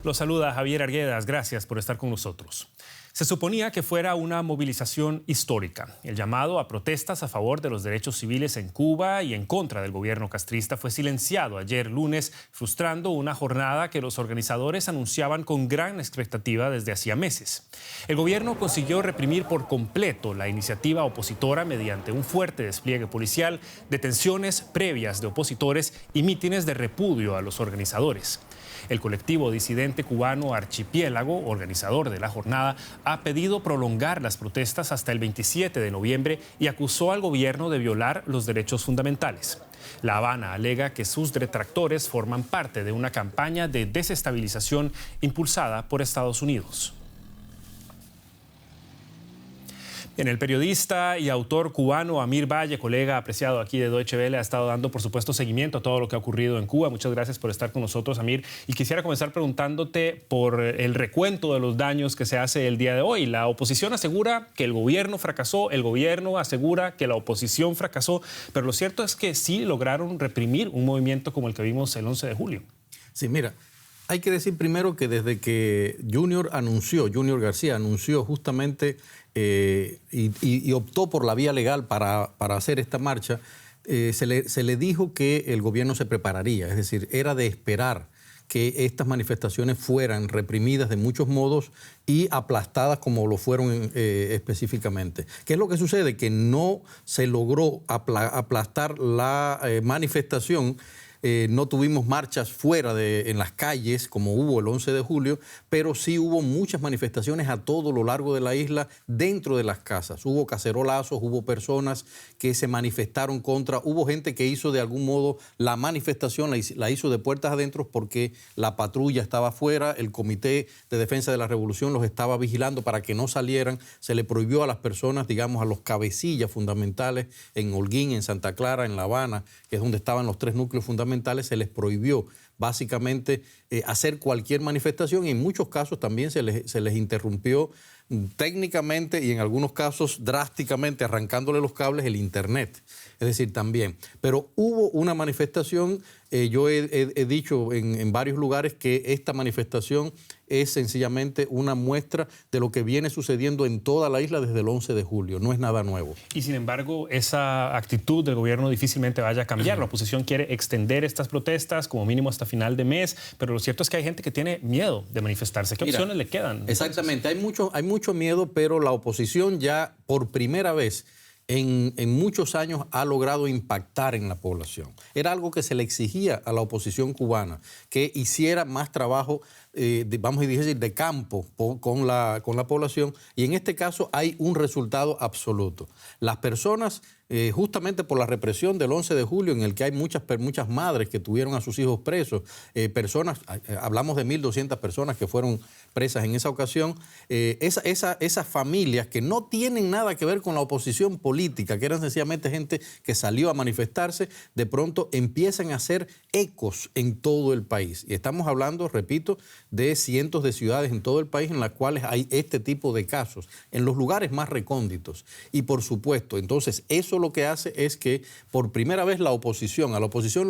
Los saluda Javier Arguedas, gracias por estar con nosotros. Se suponía que fuera una movilización histórica. El llamado a protestas a favor de los derechos civiles en Cuba y en contra del gobierno castrista fue silenciado ayer lunes, frustrando una jornada que los organizadores anunciaban con gran expectativa desde hacía meses. El gobierno consiguió reprimir por completo la iniciativa opositora mediante un fuerte despliegue policial, detenciones previas de opositores y mítines de repudio a los organizadores. El colectivo disidente cubano Archipiélago, organizador de la jornada, ha pedido prolongar las protestas hasta el 27 de noviembre y acusó al gobierno de violar los derechos fundamentales. La Habana alega que sus detractores forman parte de una campaña de desestabilización impulsada por Estados Unidos. El periodista y autor cubano Amir Valle, colega apreciado aquí de Deutsche Welle, ha estado dando, por supuesto, seguimiento a todo lo que ha ocurrido en Cuba. Muchas gracias por estar con nosotros, Amir. Y quisiera comenzar preguntándote por el recuento de los daños que se hace el día de hoy. La oposición asegura que el gobierno fracasó, el gobierno asegura que la oposición fracasó, pero lo cierto es que sí lograron reprimir un movimiento como el que vimos el 11 de julio. Sí, mira, hay que decir primero que desde que Junior García anunció justamente y optó por la vía legal para hacer esta marcha, se le dijo que el gobierno se prepararía, es decir, era de esperar que estas manifestaciones fueran reprimidas de muchos modos y aplastadas como lo fueron específicamente. ¿Qué es lo que sucede? Que no se logró aplastar la manifestación. No tuvimos marchas fuera en las calles como hubo el 11 de julio, pero sí hubo muchas manifestaciones a todo lo largo de la isla dentro de las casas. Hubo cacerolazos, hubo personas que se manifestaron contra, hubo gente que hizo de algún modo la manifestación, la hizo de puertas adentro porque la patrulla estaba afuera, el Comité de Defensa de la Revolución los estaba vigilando para que no salieran. Se le prohibió a las personas, digamos, a los cabecillas fundamentales en Holguín, en Santa Clara, en La Habana, que es donde estaban los tres núcleos fundamentales, se les prohibió básicamente hacer cualquier manifestación y en muchos casos también se les interrumpió técnicamente y en algunos casos drásticamente arrancándole los cables el internet. Es decir, también. Pero hubo una manifestación, yo he dicho en varios lugares que esta manifestación es sencillamente una muestra de lo que viene sucediendo en toda la isla desde el 11 de julio. No es nada nuevo. Y sin embargo, esa actitud del gobierno difícilmente vaya a cambiar. La oposición quiere extender estas protestas como mínimo hasta final de mes, pero lo cierto es que hay gente que tiene miedo de manifestarse. ¿Qué opciones le quedan? Exactamente, hay mucho miedo, pero la oposición ya por primera vez en muchos años ha logrado impactar en la población. Era algo que se le exigía a la oposición cubana, que hiciera más trabajo, vamos a decir, de campo con la población, y en este caso hay un resultado absoluto. Las personas, justamente por la represión del 11 de julio, en el que hay muchas madres que tuvieron a sus hijos presos, hablamos de 1.200 personas que fueron presas en esa ocasión, esas familias que no tienen nada que ver con la oposición política, que eran sencillamente gente que salió a manifestarse, de pronto empiezan a hacer ecos en todo el país. Y estamos hablando, repito, de cientos de ciudades en todo el país en las cuales hay este tipo de casos, en los lugares más recónditos. Y por supuesto, entonces, eso lo que hace es que por primera vez a la oposición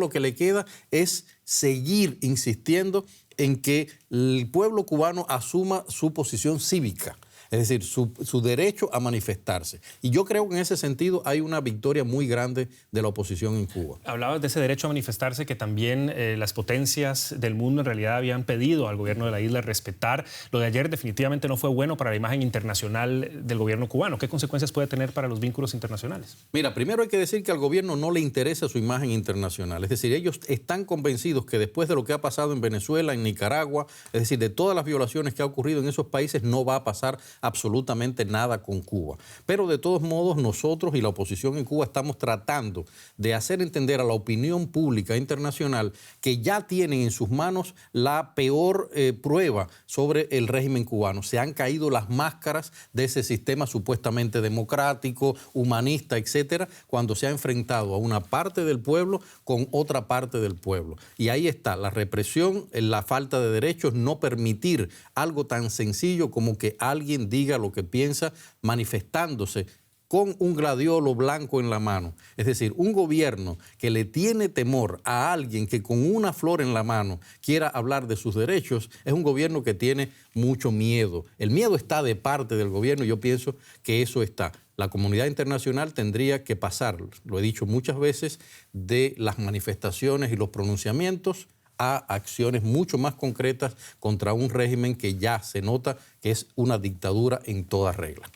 lo que le queda es seguir insistiendo en que el pueblo cubano asuma su posición cívica, es decir, su derecho a manifestarse. Y yo creo que en ese sentido hay una victoria muy grande de la oposición en Cuba. Hablabas de ese derecho a manifestarse que también las potencias del mundo en realidad habían pedido al gobierno de la isla respetar. Lo de ayer definitivamente no fue bueno para la imagen internacional del gobierno cubano. ¿Qué consecuencias puede tener para los vínculos internacionales? Mira, primero hay que decir que al gobierno no le interesa su imagen internacional. Es decir, ellos están convencidos que después de lo que ha pasado en Venezuela, en Nicaragua, es decir, de todas las violaciones que ha ocurrido en esos países, no va a pasar absolutamente nada con Cuba. Pero de todos modos nosotros y la oposición en Cuba estamos tratando de hacer entender a la opinión pública internacional que ya tienen en sus manos la peor prueba sobre el régimen cubano. Se han caído las máscaras de ese sistema supuestamente democrático, humanista, etcétera, cuando se ha enfrentado a una parte del pueblo con otra parte del pueblo. Y ahí está la represión, la falta de derechos, no permitir algo tan sencillo como que alguien diga lo que piensa manifestándose con un gladiolo blanco en la mano. Es decir, un gobierno que le tiene temor a alguien que con una flor en la mano quiera hablar de sus derechos, es un gobierno que tiene mucho miedo. El miedo está de parte del gobierno y yo pienso que eso está. La comunidad internacional tendría que pasar, lo he dicho muchas veces, de las manifestaciones y los pronunciamientos a acciones mucho más concretas contra un régimen que ya se nota que es una dictadura en toda regla.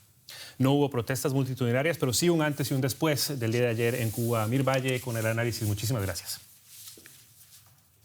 No hubo protestas multitudinarias, pero sí un antes y un después del día de ayer en Cuba. Mir Valle con el análisis. Muchísimas gracias.